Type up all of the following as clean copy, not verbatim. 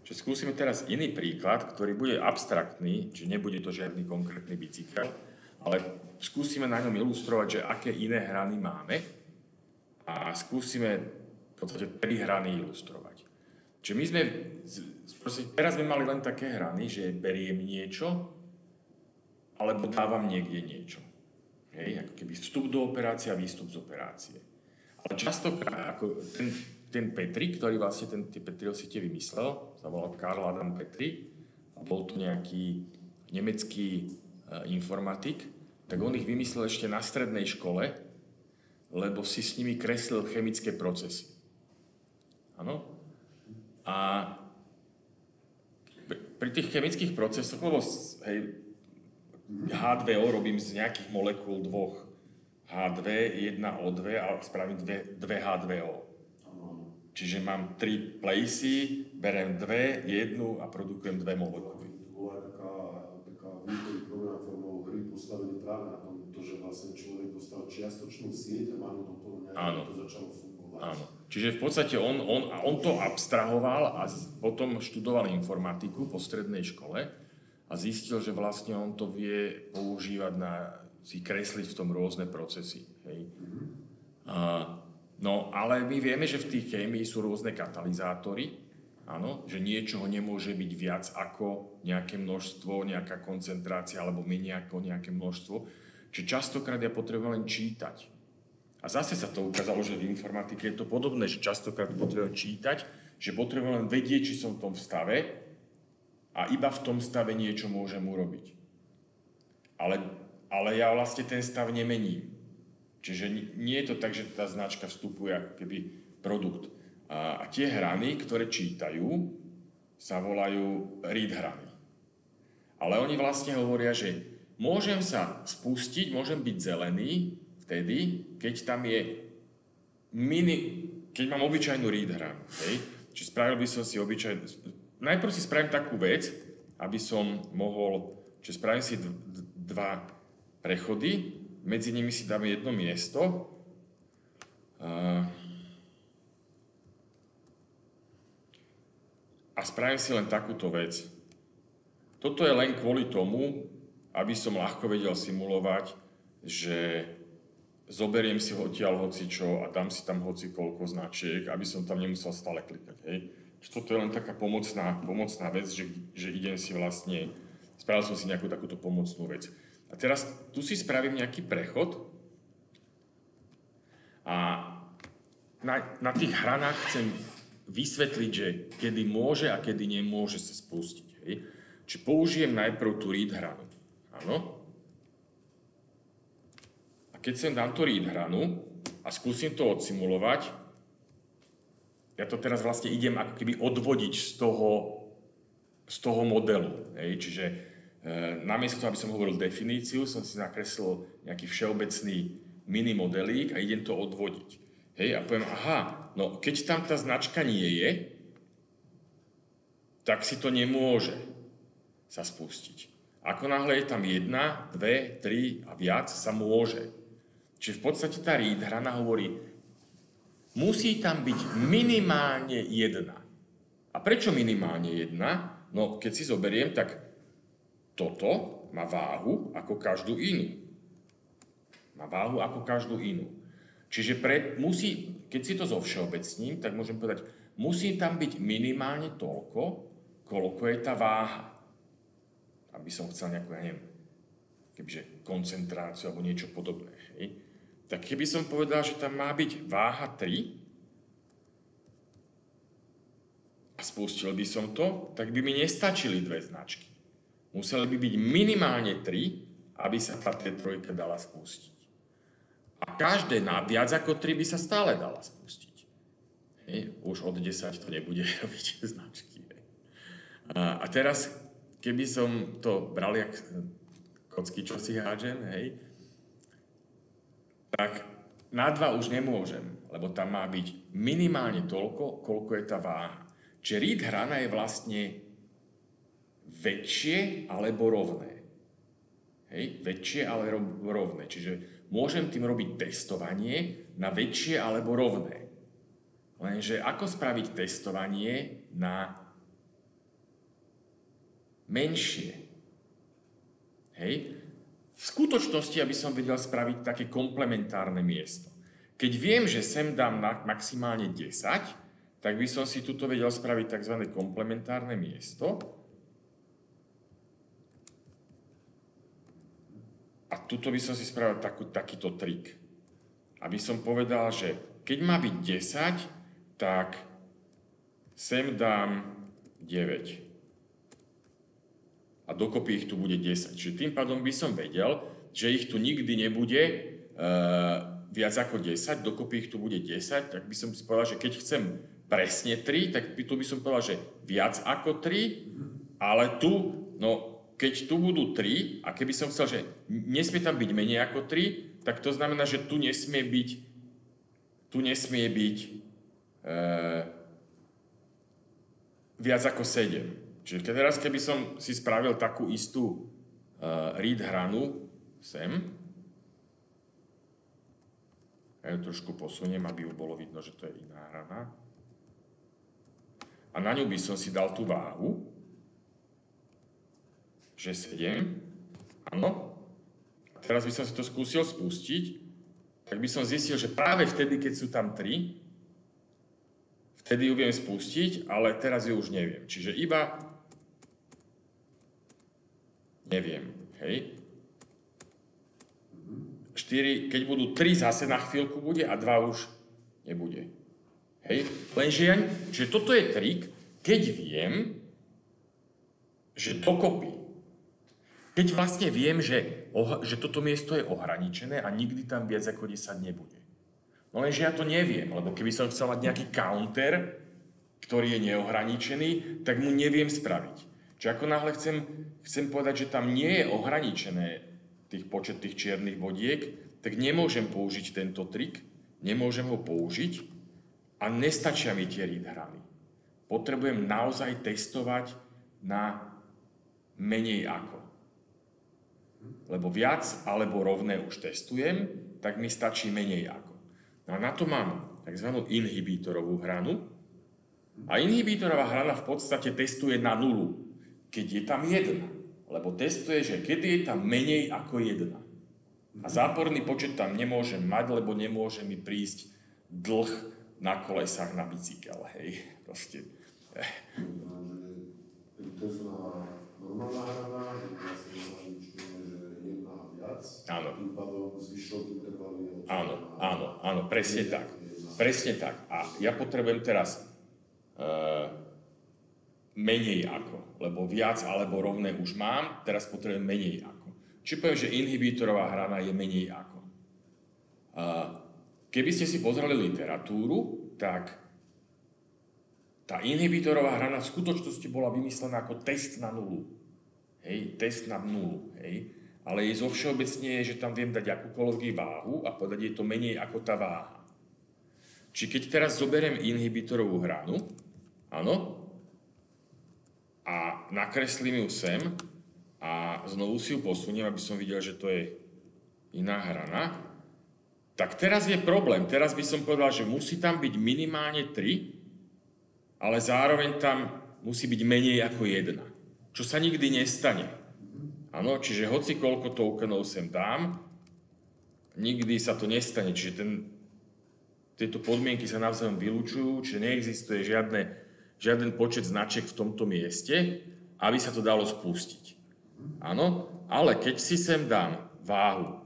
Čiže skúsime teraz iný príklad, ktorý bude abstraktný, čiže nebude to žiadny konkrétny bicykel, ale skúsime na ňom ilustrovať, že aké iné hrany máme a skúsime v podstate 3 hrany ilustrovať. Čiže my sme, teraz sme mali len také hrany, že beriem niečo, alebo dávam niekde niečo. Hej, ako keby vstup do operácie a výstup z operácie. Ale častokrát, ako ten Petri, ktorý vlastne tie Petriovsiete vymyslel, sa volal Karl Adam Petri, a bol to nejaký nemecký informatik, tak on ich vymyslel ešte na strednej škole, lebo si s nimi kreslil chemické procesy. Áno? A pri tých chemických procesoch, lebo hej, H2O robím z nejakých molekúl 2 H2, 1 O2 a spravím 2 H2O. Čiže mám 3 placy, berem 2, 1 a produkujem 2 molekuly. To bola taká vnútorný program formou hry postavený práve na tom, že vlastne človek dostal čiastočnú sieť a malo do toho nejaké, to začalo fungovať. Áno. Čiže v podstate on to abstrahoval a potom študoval informatiku po strednej škole a zistil, že vlastne on to vie používať na si kresliť v tom rôzne procesy. Hej. No, ale my vieme, že v tej chémii sú rôzne katalizátory, áno, že niečoho nemôže byť viac ako nejaké množstvo, nejaká koncentrácia alebo menej ako nejaké množstvo. Čiže častokrát ja potrebujem len čítať. A zase sa to ukázalo, že v informatike je to podobné, že častokrát potrebujem čítať, že potrebujem len vedieť, či som v tom stave a iba v tom stave niečo môžem urobiť. Ale ja vlastne ten stav nemením. Čiže nie je to tak, že tá značka vstupuje ako keby produkt. A tie hrany, ktoré čítajú, sa volajú read hrany. Ale oni vlastne hovoria, že môžem sa spustiť, môžem byť zelený vtedy, keď tam je keď mám obyčajnú read hranu. Hej? Čiže spravil by som si najprv si spravím takú vec, aby som mohol, čiže spravím si 2 prechody, medzi nimi si dám jedno miesto. A spravím si len takúto vec. Toto je len kvôli tomu, aby som ľahko vedel simulovať, že zoberiem si odtiaľ hocičo a dám si tam hocikoľko značiek, aby som tam nemusel stále klikať. Hej. Toto je len taká pomocná vec, že idem si vlastne, spravil som si nejakú takúto pomocnú vec. A teraz tu si spravím nejaký prechod a na tých hranách chcem vysvetliť, že kedy môže a kedy nemôže sa spustiť. Hej. Čiže použijem najprv tú read hranu. Áno. A keď sem dám tú read hranu a skúsim to odsimulovať, ja to teraz vlastne idem ako keby odvodiť z toho modelu. Hej. Čiže namiesto toho, aby som hovoril definíciu, som si nakreslil nejaký všeobecný mini modelík a idem to odvodiť. Hej, a poviem, no keď tam tá značka nie je, tak si to nemôže sa spustiť. Ako náhle je tam 1, 2, 3 a viac, sa môže. Čiže v podstate tá read hrana hovorí, musí tam byť minimálne 1. A prečo minimálne 1? No keď si zoberiem, tak toto má váhu ako každú inú. Čiže keď si to zovšeobecním, tak môžem povedať, musí tam byť minimálne toľko, koľko je tá váha. Aby som chcel nejakú, kebyže koncentráciu alebo niečo podobné. Hej. Tak keby som povedal, že tam má byť váha 3 a spustil by som to, tak by mi nestačili 2 značky. Museli by byť minimálne 3, aby sa tá T3 dala spustiť. A každé na viac ako 3 by sa stále dala spustiť. Hej. Už od 10 to nebude robiť značky. Hej. A teraz, keby som to bral jak kocky, čo si hádžem, hej, tak na 2 už nemôžem, lebo tam má byť minimálne toľko, koľko je tá váha. Čiže read hrana je vlastne väčšie alebo rovné. Hej, väčšie alebo rovné. Čiže môžem tým robiť testovanie na väčšie alebo rovné. Lenže ako spraviť testovanie na menšie. Hej? V skutočnosti, aby som vedel spraviť také komplementárne miesto. Keď viem, že sem dám maximálne 10, tak by som si tuto vedel spraviť tzv. Komplementárne miesto. A tuto by som si spravil takýto trik. Aby som povedal, že keď má byť 10, tak sem dám 9. A dokopy ich tu bude 10. Čiže tým pádom by som vedel, že ich tu nikdy nebude viac ako 10, dokopy ich tu bude 10, tak by som si povedal, že keď chcem presne 3, tak tu by som povedal, že viac ako 3, ale tu, no keď tu budú 3, a keby som chcel, že nesmie tam byť menej ako 3, tak to znamená, že tu nesmie byť viac ako 7. Čiže teraz, keby som si spravil takú istú read hranu sem, ja ju trošku posuniem, aby ju bolo vidno, že to je iná hrana. A na ňu by som si dal tú váhu, že 7, áno. A teraz by som si to skúsil spustiť, tak by som zistil, že práve vtedy, keď sú tam 3, vtedy ju viem spustiť, ale teraz ju už neviem. Čiže iba neviem, hej. 4, keď budú 3 zase na chvíľku bude a 2 už nebude. Hej, lenže že toto je trik, keď viem, že dokopy. Keď vlastne viem, že toto miesto je ohraničené a nikdy tam viac ako 10 nebude. No lenže ja to neviem, lebo keby som chcel mať nejaký counter, ktorý je neohraničený, tak mu neviem spraviť. Čiže ako náhle chcem povedať, že tam nie je ohraničené počet tých čiernych bodiek, tak nemôžem použiť tento trik, nemôžem ho použiť a nestačia mi tie read hrany. Potrebujem naozaj testovať na menej ako. Lebo viac alebo rovné už testujem, tak mi stačí menej ako. No a na to mám tzv. Inhibítorovú hranu. A inhibítorová hrana v podstate testuje na nulu, keď je tam 1. Lebo testuje, že kedy je tam menej ako 1. A záporný počet tam nemôžem mať, lebo nemôže mi prísť dlh na kolesách na bicykel. Hej, proste. To je normálna hrana, vlastne ohraničujeme, že 1 a viac. Áno. Tým pádom zvyšok intervalu je Áno, presne tak. Presne tak. A ja potrebujem teraz menej ako, lebo viac alebo rovné už mám, teraz potrebujem menej ako. Čiže poviem, že inhibítorová hrana je menej ako. Keby ste si pozreli literatúru, tak tá inhibítorová hrana v skutočnosti bola vymyslená ako test na nulu. Hej, test na nulu, hej. Ale jej zovšeobecne je, že tam viem dať akúkoľvek váhu a povedať, je to menej ako tá váha. Či keď teraz zoberiem inhibítorovú hranu, áno, a nakreslím ju sem a znovu si ju posuniem, aby som videl, že to je iná hrana, tak teraz je problém. Teraz by som povedal, že musí tam byť minimálne 3, ale zároveň tam musí byť menej ako 1. Čo sa nikdy nestane. Áno, čiže hoci koľko tokenov sem dám, nikdy sa to nestane. Čiže tieto podmienky sa navzájom vylúčujú, čiže neexistuje žiaden počet značiek v tomto mieste, aby sa to dalo spustiť. Áno, ale keď si sem dám váhu,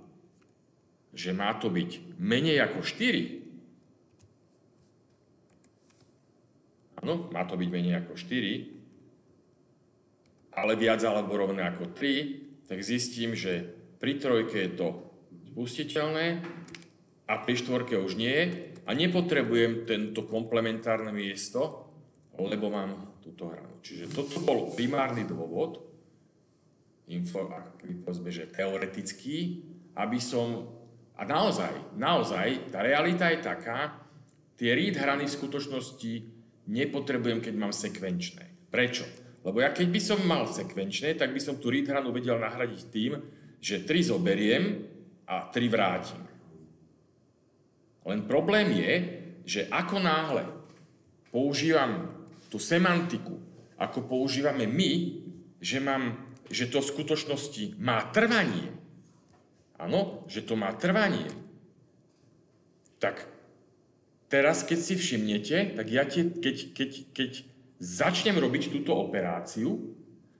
že má to byť menej ako 4, áno, má to byť menej ako 4, ale viac alebo rovné ako 3, tak zistím, že pri trojke je to spustiteľné a pri štvorke už nie a nepotrebujem tento komplementárne miesto, lebo mám túto hranu. Čiže toto bol primárny dôvod, povedzme, že teoretický, aby som... A naozaj, tá realita je taká, tie read hrany v skutočnosti nepotrebujem, keď mám sekvenčné. Prečo? Lebo ja keď by som mal sekvenčné, tak by som tú read hranu vedel nahradiť tým, že 3 zoberiem a 3 vrátim. Len problém je, že ako náhle používam tú semantiku, ako používame my, že to v skutočnosti má trvanie. Áno, že to má trvanie. Tak teraz, keď si všimnete, tak ja keď začnem robiť túto operáciu,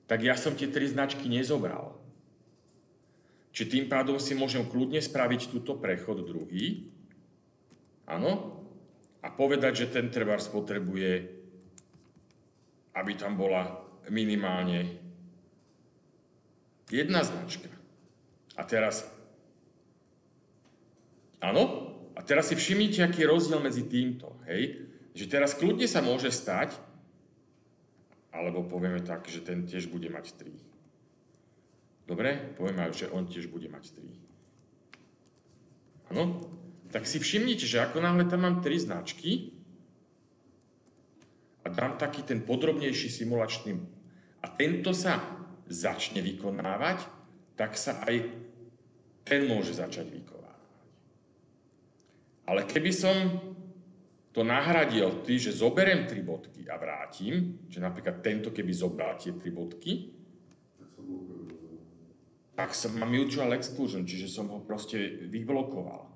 tak ja som tie 3 značky nezobral. Čiže tým pádom si môžem kľudne spraviť túto prechod druhý. Áno. A povedať, že ten trebárs potrebuje, aby tam bola minimálne 1 značka. A teraz, áno, a teraz si všimnite, aký je rozdiel medzi týmto, hej? Že teraz kľudne sa môže stať, alebo povieme tak, že ten tiež bude mať 3. Dobre? Povieme, že on tiež bude mať 3. Áno? Tak si všimnite, že ako náhle tam mám 3 značky a dám taký ten podrobnejší simulačný a tento sa začne vykonávať, tak sa aj ten môže začať vykonávať. Ale keby som to nahradil tým, že zoberiem 3 bodky a vrátim, že napríklad tento keby zobral tie 3 bodky, tak mám mutual exclusion, čiže som ho proste vyblokoval.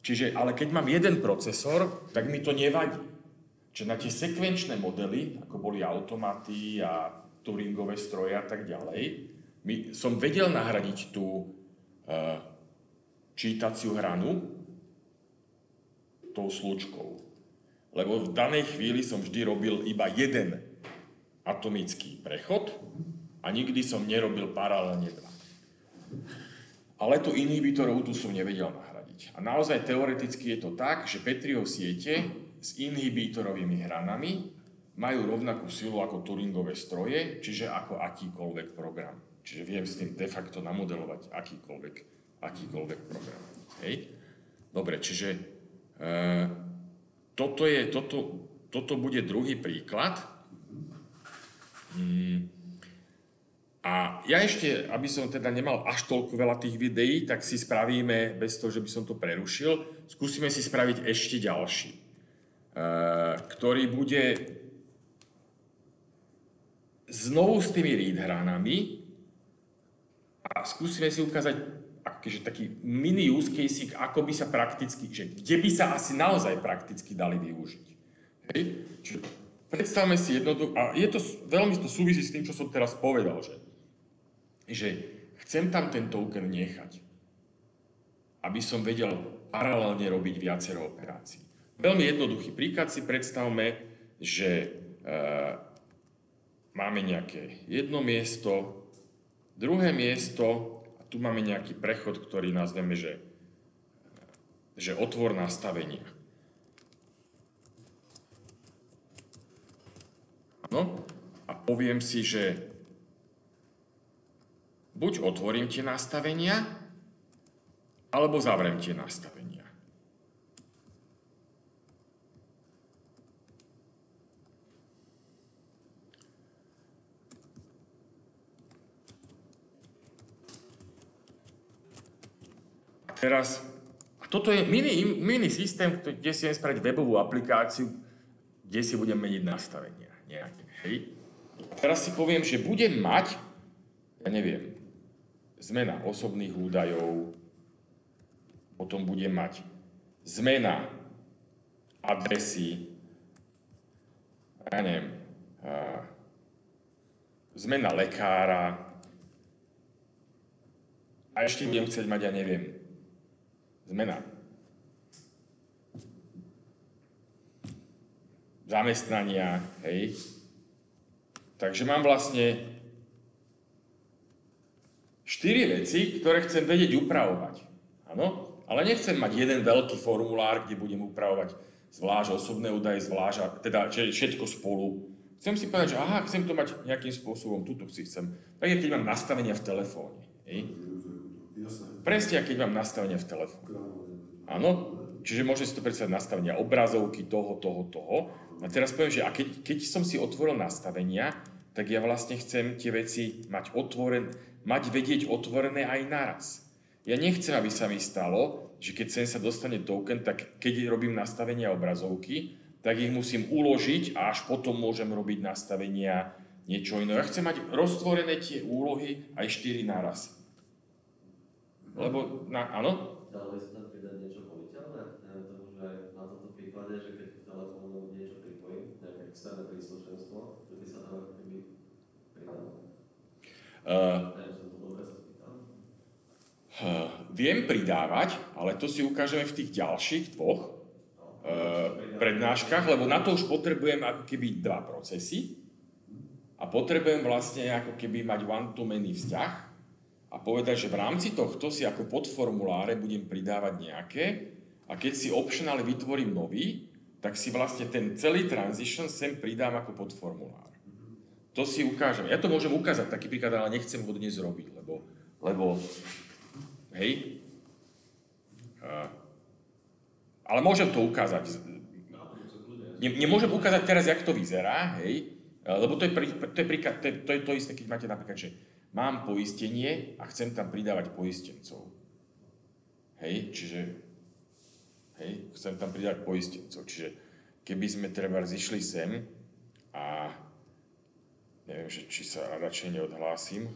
Čiže, ale keď mám jeden procesor, tak mi to nevadí. Čiže na tie sekvenčné modely, ako boli automaty a Turingové stroje a tak ďalej, som vedel nahradiť tú čítaciu hranu tou slučkou. Lebo v danej chvíli som vždy robil iba jeden atomický prechod a nikdy som nerobil paralelne 2. Ale tú inhibitorov tu som nevedel nahradiť. A naozaj teoreticky je to tak, že Petriho siete s inhibítorovými hranami majú rovnakú silu ako Turingové stroje, čiže ako akýkoľvek program. Čiže viem s tým de facto namodelovať akýkoľvek program. Hej? Dobre, čiže toto bude druhý príklad. A ja ešte, aby som teda nemal až toľko veľa tých videí, tak si spravíme, bez toho, že by som to prerušil, skúsime si spraviť ešte ďalší, ktorý bude znovu s tými read hranami a skúsime si ukázať akože taký mini use case, ako by sa prakticky, že kde by sa asi naozaj prakticky dali využiť. Hej? Čiže predstavme si jednoducho, a je to veľmi to súvisí s tým, čo som teraz povedal, že chcem tam ten token nechať, aby som vedel paralelne robiť viacero operácií. Veľmi jednoduchý príklad si predstavme, že máme nejaké jedno miesto, druhé miesto a tu máme nejaký prechod, ktorý nazveme, že otvor nastavenia. Áno? A poviem si, že buď otvorím tie nastavenia, alebo zavriem tie nastavenia. A teraz, toto je mini systém, kde si viem spraviť webovú aplikáciu, kde si budem meniť nastavenia nejaké, hej? A teraz si poviem, že budem mať, ja neviem, zmena osobných údajov, potom budem mať zmena adresy, ja neviem, zmena lekára a ešte budem chcieť mať, ja neviem, zmena zamestnania, hej. Takže mám vlastne 4 veci, ktoré chcem vedieť upravovať. Áno? Ale nechcem mať jeden veľký formulár, kde budem upravovať zvlášť osobné údaje, zvlášť, teda všetko spolu. Chcem si povedať, že aha, chcem to mať nejakým spôsobom, tuto si chcem. Tak je, keď mám nastavenia v telefóne. Presne, keď mám nastavenia v telefóne. Áno? Čiže môžem si to predstaviť nastavenia obrazovky, toho. A teraz poviem, že a keď som si otvoril nastavenia, tak ja vlastne chcem tie veci mať vedieť otvorené aj naraz. Ja nechcem, aby sa mi stalo, že keď sem sa dostane token, tak keď robím nastavenia obrazovky, tak ich musím uložiť a až potom môžem robiť nastavenia niečo iné. Ja chcem mať roztvorené tie úlohy aj 4 naraz. Lebo, áno? Dalo by sa tam pridať niečo voliteľné? Neviem tomu, že na tomto príklade, že keď k telefónu niečo pripojím, nejaké externé príslušenstvo, že by sa tam ako keby pridalo. Neviem, som to dobre sa spýtal. Viem pridávať, ale to si ukážeme v tých ďalších dvoch prednáškach, lebo na to už potrebujem ako keby 2 procesy a potrebujem vlastne ako keby mať one-to-many vzťah a povedať, že v rámci tohto si ako podformuláre budem pridávať nejaké a keď si optional vytvorím nový, tak si vlastne ten celý transition sem pridám ako podformulár. To si ukážem. Ja to môžem ukázať, taký príklad, ale nechcem ho dnes robiť, lebo hej, ale môžem to ukázať. Nemôžem ukázať teraz, jak to vyzerá, hej, lebo to je to isté, keď máte napríklad, že mám poistenie a chcem tam pridávať poistencov. Hej, čiže chcem tam pridávať poistencov. Čiže keby sme treba zišli sem a neviem, že či sa radšej neodhlásim,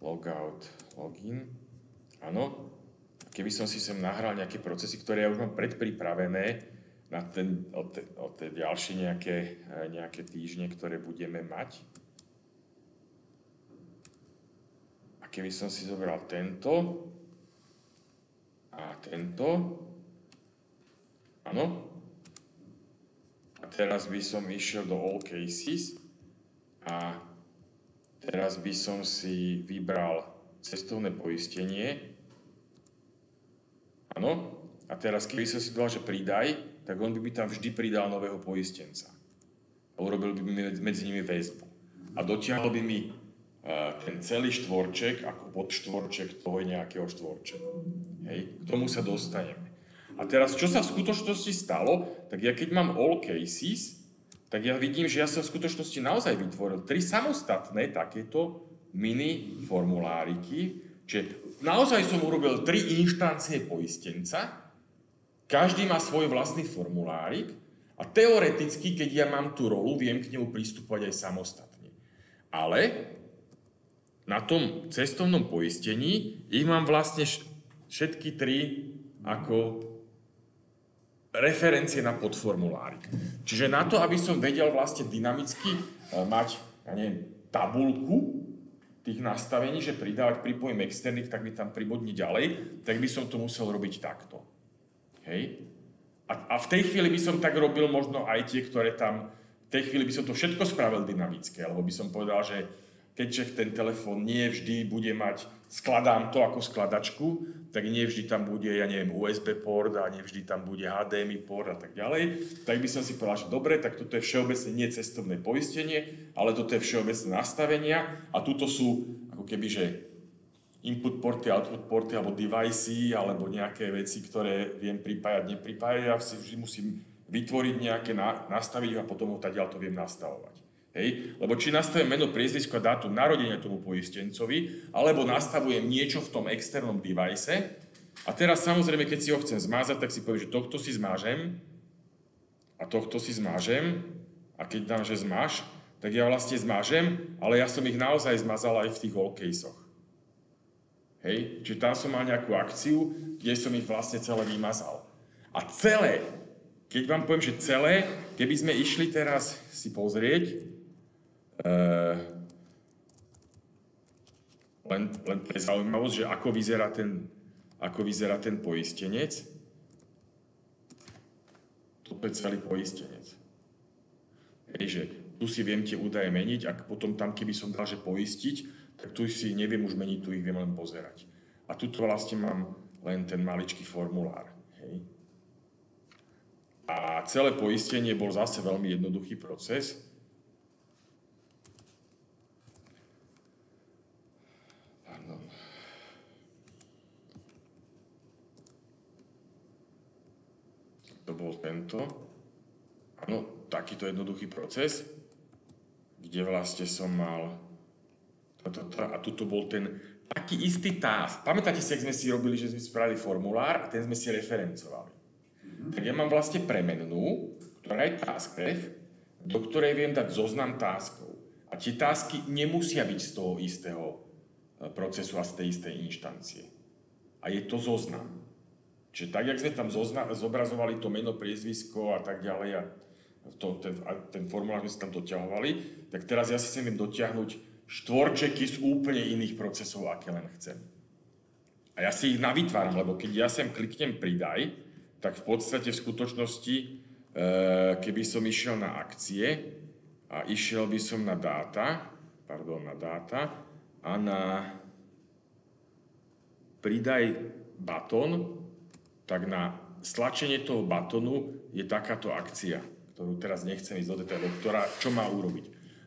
logout, login, áno, keby som si sem nahral nejaké procesy, ktoré ja už mám predpripravené na tie ďalšie nejaké týždne, ktoré budeme mať. A keby som si zobral tento a tento, áno, a teraz by som išiel do all cases a teraz by som si vybral cestovné poistenie. Áno. A teraz, keby som si dal, že pridaj, tak on by tam vždy pridal nového poistenca. A urobil by mi medzi nimi väzbu. A dotiahol by mi ten celý štvorček ako podštvorček toho nejakého štvorčeku. Hej. K tomu sa dostaneme. A teraz, čo sa v skutočnosti stalo, tak ja keď mám all cases, tak ja vidím, že ja som v skutočnosti naozaj vytvoril 3 samostatné takéto mini formuláriky, čiže naozaj som urobil 3 inštancie poistenca, každý má svoj vlastný formulárik a teoreticky, keď ja mám tú rolu, viem k nemu pristupovať aj samostatne. Ale na tom cestovnom poistení ich mám vlastne všetky 3 ako referencie na podformulárik. Čiže na to, aby som vedel vlastne dynamicky mať, ja neviem, tabulku tých nastavení, že pridávať, pripojím externých, tak mi tam pribodni ďalej, tak by som to musel robiť takto. Hej? A v tej chvíli by som tak robil možno aj tie, ktoré tam... V tej chvíli by som to všetko spravil dynamické, alebo by som povedal, že keďže ten telefón nie vždy bude mať... Skladám to ako skladačku, tak nie vždy tam bude, ja neviem, USB port a nie vždy tam bude HDMI port a tak ďalej. Tak by som si povedal, že dobre, tak toto je všeobecne nie cestovné poistenie, ale toto je všeobecné nastavenia a tuto sú ako keby, že input porty, output porty alebo devicey alebo nejaké veci, ktoré viem pripájať, nepripájať. Ja si vždy musím vytvoriť nejaké, nastaviť a potom ho tadiaľ to viem nastavovať. Hej? Lebo či nastavím meno, priezvisko a dátum narodenia tomu poistencovi, alebo nastavujem niečo v tom externom device. A teraz samozrejme, keď si ho chcem zmázať, tak si poviem, že tohto si zmážem a tohto si zmážem. A keď dám, že zmáž, tak ja vlastne zmážem, ale ja som ich naozaj zmazal aj v tých all caseoch. Hej? Čiže tam som mal nejakú akciu, kde som ich vlastne celé vymazal. A celé, keď vám poviem, že celé, keby sme išli teraz si pozrieť, len pre zaujímavosť, že ako vyzerá ten poistenec. Toto je celý poistenec. Hej, že tu si viem tie údaje meniť a potom tam, keby som dal, že poistiť, tak tu si neviem už meniť, tu ich viem len pozerať. A tuto vlastne mám len ten maličký formulár. Hej. A celé poistenie bol zase veľmi jednoduchý proces. To bol tento. Áno, takýto jednoduchý proces, kde vlastne som mal toto a tuto bol ten taký istý task. Pamätáte si, ak sme si robili, že sme spravili formulár a ten sme si referencovali. Tak ja mám vlastne premennú, ktorá je taskref, do ktorej viem dať zoznam taskov. A A tie tasky nemusia byť z toho istého procesu a z tej istej inštancie. A je to zoznam. Čiže tak, jak sme tam zobrazovali to meno, priezvisko a tak ďalej a ten formulár sme si tam doťahovali, tak teraz ja si sem viem dotiahnuť štvorčeky z úplne iných procesov, aké len chcem. A ja si ich navytváram, lebo keď ja sem kliknem pridaj, tak v podstate v skutočnosti, keby som išiel na akcie a išiel by som na dáta a na pridaj batón, tak na stlačenie toho batónu je takáto akcia, ktorú teraz nechcem ísť do detailov, čo má urobiť.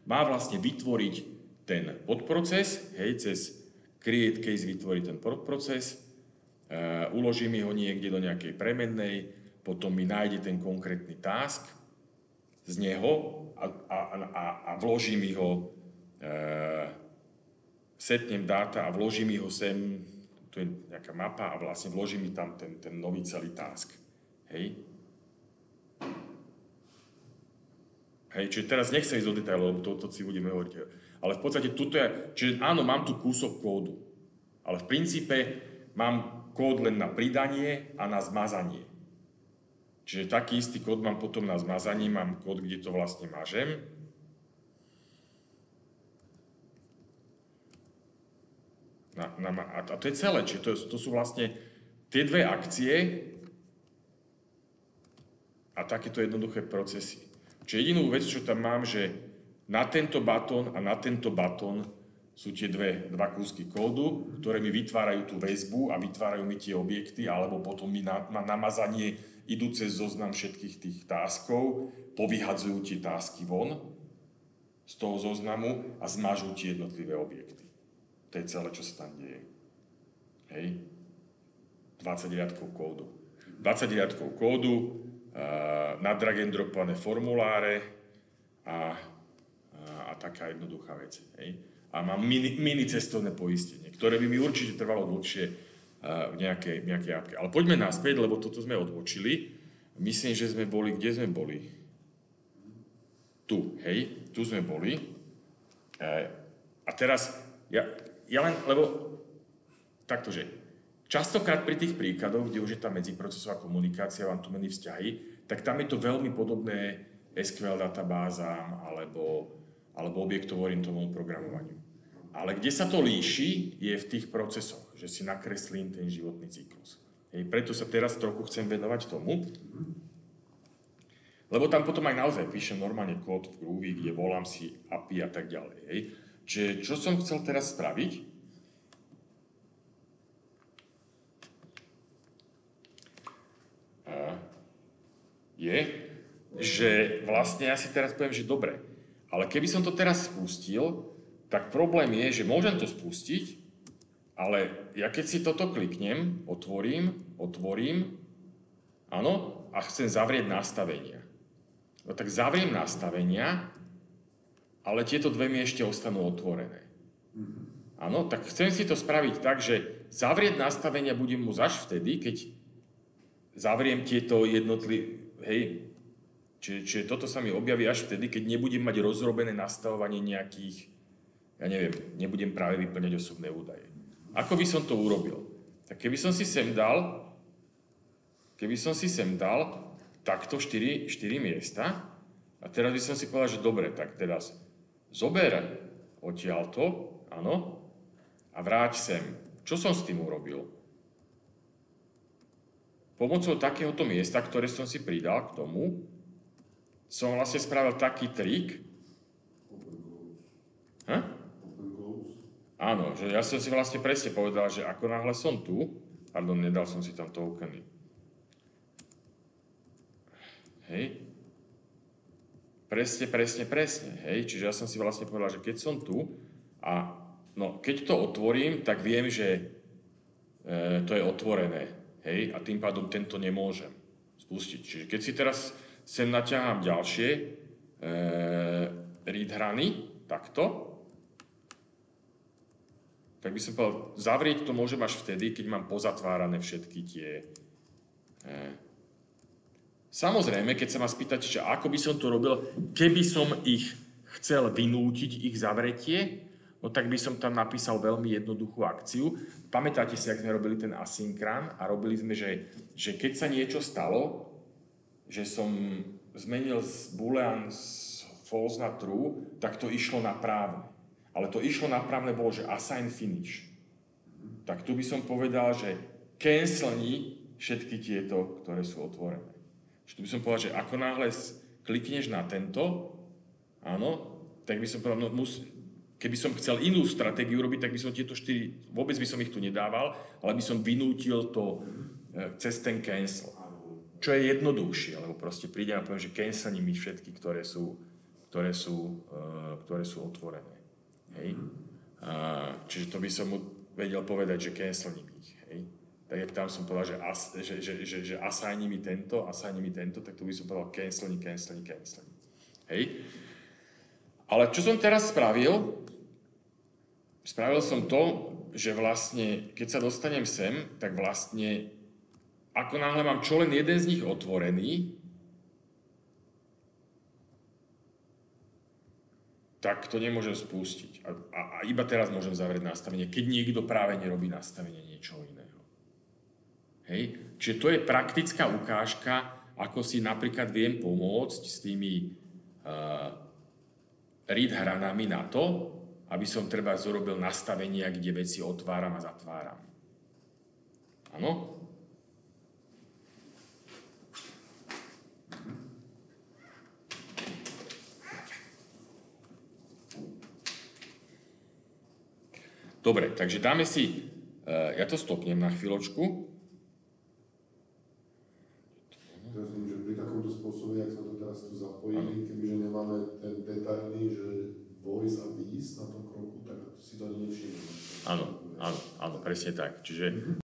Má vlastne vytvoriť ten podproces, cez create case vytvorí ten podproces, uloží mi ho niekde do nejakej premennej, potom mi nájde ten konkrétny task z neho a vloží mi ho, setnem dáta a vloží mi ho sem, tu je nejaká mapa a vlastne vloží mi tam ten nový celý task. Hej, čiže teraz nechcem ísť do detailov, lebo to si budeme hovoriť. Ale v podstate tuto je, čiže áno, mám tu kúsok kódu, ale v princípe mám kód len na pridanie a na zmazanie. Čiže taký istý kód mám potom na zmazanie, mám kód, kde to vlastne mažem. A to je celé, čiže to sú vlastne tie dve akcie a takéto jednoduché procesy. Čiže jedinú vec, čo tam mám, že na tento batón a na tento batón sú tie dva kúsky kódu, ktoré mi vytvárajú tú väzbu a vytvárajú mi tie objekty, alebo potom mi na namazanie idú cez zoznam všetkých tých taskov, povyhadzujú tie tasky von z toho zoznamu a zmažú tie jednotlivé objekty. To je celé, čo sa tam deje. Hej? 20 riadkov kódu. 20 riadkov kódu, na drag and dropované formuláre a taká jednoduchá vec. Hej? A mám mini cestovné poistenie, ktoré by mi určite trvalo dlhšie v nejakej appke. Ale poďme naspäť, lebo toto sme odbočili. Myslím, že sme boli, kde sme boli? Tu, hej? Tu sme boli. A teraz, ja len, lebo taktože, častokrát pri tých príkladoch, kde už je tá medziprocesová komunikácia, vám tu mení vzťahy, tak tam je to veľmi podobné SQL databázám alebo objektovo-orientovému programovaniu. Ale kde sa to líši, je v tých procesoch, že si nakreslím ten životný cyklus. Preto sa teraz trochu chcem venovať tomu, lebo tam potom aj naozaj píšem normálne kód v Groovy, kde volám si API a tak ďalej. Čiže čo som chcel teraz spraviť, je, že vlastne ja si teraz poviem, že dobre, ale keby som to teraz spustil, tak problém je, že môžem to spustiť, ale ja keď si toto kliknem, otvorím, áno, a chcem zavrieť nastavenia. No tak zavriem nastavenia, ale tieto dve mi ešte ostanú otvorené. Áno, tak chcem si to spraviť tak, že zavrieť nastavenia budem môcť až vtedy, keď zavriem tieto čiže toto sa mi objaví až vtedy, keď nebudem mať rozrobené nastavovanie nejakých, ja neviem, nebudem práve vyplňať osobné údaje. Ako by som to urobil? Tak keby som si sem dal takto 4 miesta a teraz by som si povedal, že dobre, tak teraz zober odtiaľto, áno, a vráť sem. Čo som s tým urobil? Pomocou takéhoto miesta, ktoré som si pridal k tomu, som vlastne spravil taký trik. Áno, že ja som si vlastne presne povedal, že ako náhle som tu, nedal som si tam tokeny. Hej. Presne, hej. Čiže ja som si vlastne povedal, že keď som tu a keď to otvorím, tak viem, že to je otvorené, hej, a tým pádom tento nemôžem spustiť. Čiže keď si teraz sem naťahám ďalšie read hrany, takto, tak by som povedal, zavrieť to môžem až vtedy, keď mám pozatvárané všetky tie... Samozrejme, keď sa ma spýtate, že ako by som to robil, keby som ich chcel vynútiť ich zavretie, no tak by som tam napísal veľmi jednoduchú akciu. Pamätáte si, ak sme robili ten asynkrán a robili sme, že keď sa niečo stalo, že som zmenil z boolean z false na true, tak to išlo na právne. Ale to išlo na právne bolo, že assign finish. Tak tu by som povedal, že cancelni všetky tieto, ktoré sú otvorené. Čiže tu by som povedal, že ako náhle klikneš na tento, áno, tak by som povedal, no, keby som chcel inú stratégiu robiť, tak by som tieto 4, vôbec by som ich tu nedával, ale by som vynútil to cez ten cancel. Čo je jednoduchšie, lebo proste prídem a poviem, že cancelni mi všetky, ktoré sú otvorené. Hej? Čiže to by som mu vedel povedať, že cancelni mi ich. Hej? Tak jak tam som povedal, že assigni mi tento, tak to by som povedal cancelni. Hej? Ale čo som teraz spravil? Spravil som to, že vlastne, keď sa dostanem sem, tak vlastne, ako náhle mám čo len jeden z nich otvorený, tak to nemôžem spustiť. A iba teraz môžem zavrieť nastavenie, keď niekto práve nerobí nastavenie niečoho iného. Hej? Čiže to je praktická ukážka, ako si napríklad viem pomôcť s tými read hranami na to, aby som treba zrobil nastavenia, kde veci otváram a zatváram. Áno? Dobre, takže dáme si, ja to stopnem na chvíľočku. Myslím, že pri takomto spôsobe, jak sme to teraz tu zapojili, kebyže nemáme ten detailný, že voice a výjsť na tom kroku, tak si to ani nevšimneme. Áno, presne tak. Čiže